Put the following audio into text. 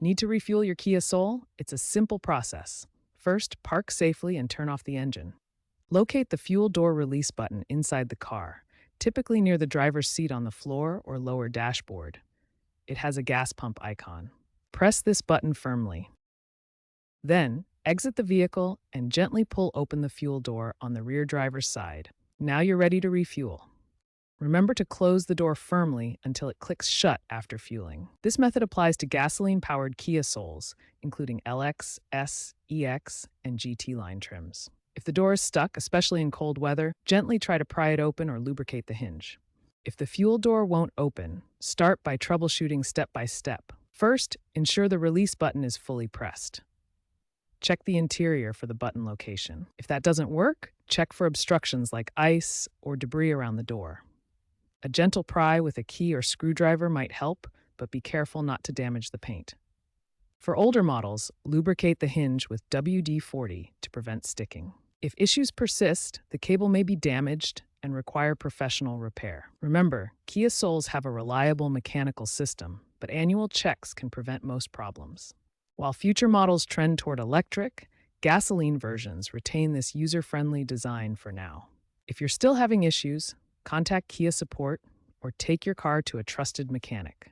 Need to refuel your Kia Soul? It's a simple process. First, park safely and turn off the engine. Locate the fuel door release button inside the car, typically near the driver's seat on the floor or lower dashboard. It has a gas pump icon. Press this button firmly. Then, exit the vehicle and gently pull open the fuel door on the rear driver's side. Now you're ready to refuel. Remember to close the door firmly until it clicks shut after fueling. This method applies to gasoline-powered Kia Souls, including LX, S, EX, and GT line trims. If the door is stuck, especially in cold weather, gently try to pry it open or lubricate the hinge. If the fuel door won't open, start by troubleshooting step by step. First, ensure the release button is fully pressed. Check the interior for the button location. If that doesn't work, check for obstructions like ice or debris around the door. A gentle pry with a key or screwdriver might help, but be careful not to damage the paint. For older models, lubricate the hinge with WD-40 to prevent sticking. If issues persist, the cable may be damaged and require professional repair. Remember, Kia Souls have a reliable mechanical system, but annual checks can prevent most problems. While future models trend toward electric, gasoline versions retain this user-friendly design for now. If you're still having issues, contact Kia support or take your car to a trusted mechanic.